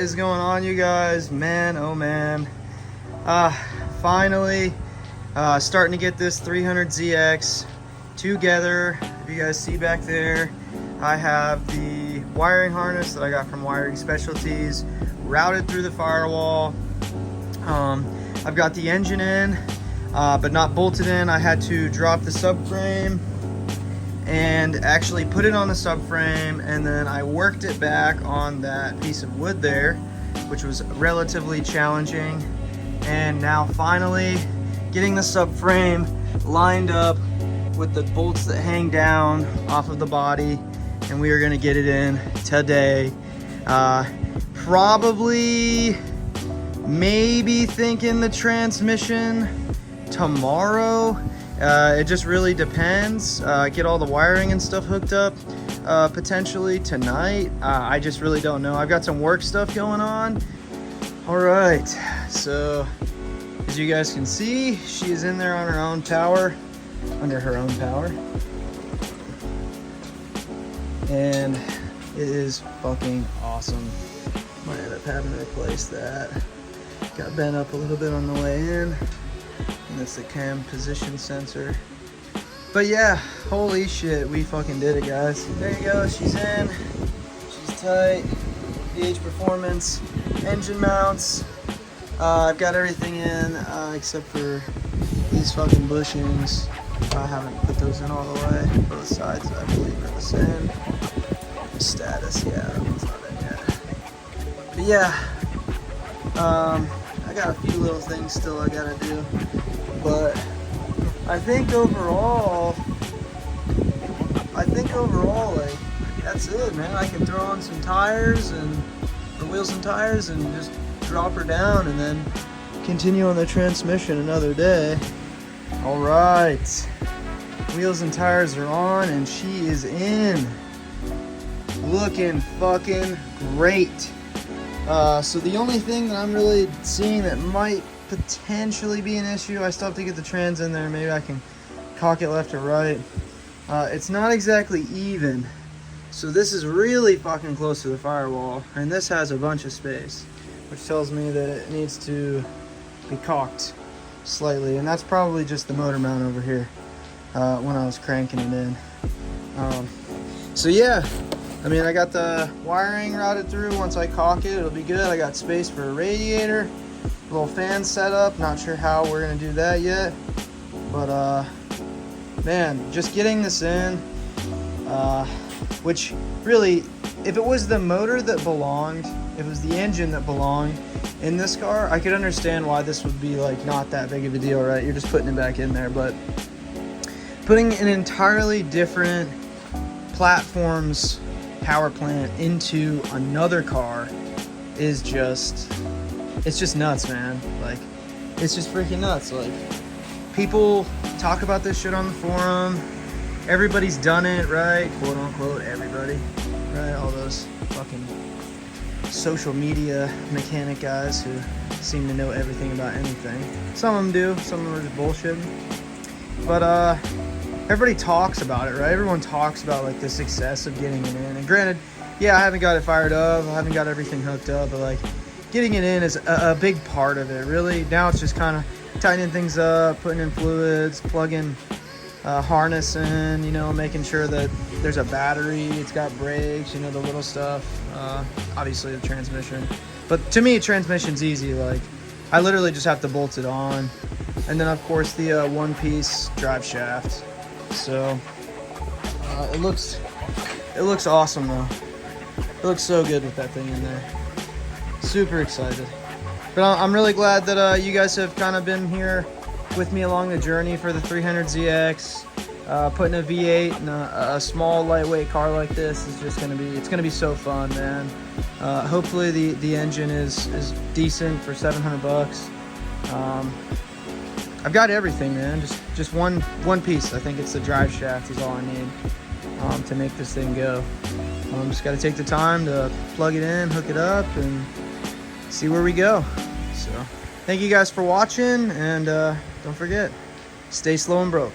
is going on, you guys? Man, oh man. Finally starting to get this 300ZX together. If you guys see back there, I have the wiring harness that I got from Wiring Specialties routed through the firewall. I've got the engine in, but not bolted in. I had to drop the subframe and actually put it on the subframe, and then I worked it back on that piece of wood there, which was relatively challenging. And now finally getting the subframe lined up with the bolts that hang down off of the body, and we are going to get it in today. Probably maybe thinking the transmission tomorrow. It just really depends. Get all the wiring and stuff hooked up potentially tonight. I just really don't know. I've got some work stuff going on. All right, so as you guys can see, she is in there on her own power, under her own power, and it is fucking awesome. Might end up having to replace that. Got bent up a little bit on the way in. And that's the cam position sensor. But yeah, holy shit, we fucking did it, guys. There you go, she's in. She's tight. VH Performance, engine mounts. I've got everything in except for these fucking bushings. I haven't put those in all the way. Both sides, I believe, are the same. Status, yeah, that one's not in yet. But yeah, I got a few little things still I gotta do. But I think overall, like, that's it, man. I can throw on some tires and the wheels and tires and just drop her down and then continue on the transmission another day. All right, wheels and tires are on and she is in, looking fucking great. So the only thing that I'm really seeing that might potentially be an issue, I still have to get the trans in there. Maybe I can cock it left or right. It's not exactly even, so this is really fucking close to the firewall, and this has a bunch of space, which tells me that it needs to be cocked slightly, and that's probably just the motor mount over here when I was cranking it in. So yeah, I mean, I got the wiring routed through. Once I caulk it, it'll be good. I got space for a radiator, little fan setup. Not sure how we're gonna do that yet, but man, just getting this in, which really, if it was the motor that belonged, if it was the engine that belonged in this car, I could understand why this would be like not that big of a deal, right? You're just putting it back in there. But putting an entirely different platform's power plant into another car is just, it's just nuts, man. Like, it's just freaking nuts. Like, people talk about this shit on the forum. Everybody's done it, right? Quote unquote, everybody, right? All those fucking social media mechanic guys who seem to know everything about anything. Some of them do, some of them are just bullshitting. But everybody talks about it, right? Everyone talks about like the success of getting it in. And granted, yeah, I haven't got it fired up, I haven't got everything hooked up, but like getting it in is a big part of it, really. Now it's just kind of tightening things up, putting in fluids, plugging harness in, you know, making sure that there's a battery, it's got brakes, you know, the little stuff. Obviously the transmission. But to me, transmission's easy. Like, I literally just have to bolt it on. And then of course the one-piece drive shaft. So it looks awesome though. It looks so good with that thing in there. Super excited. But I'm really glad that you guys have kind of been here with me along the journey for the 300ZX. Putting a V8 in a small lightweight car like this is just it's gonna be so fun, man. Hopefully the engine is decent for $700. I've got everything, man. Just one piece. I think it's the drive shaft is all I need to make this thing go. Just got to take the time to plug it in, hook it up, and see where we go. So thank you guys for watching, and don't forget, stay slow and broke.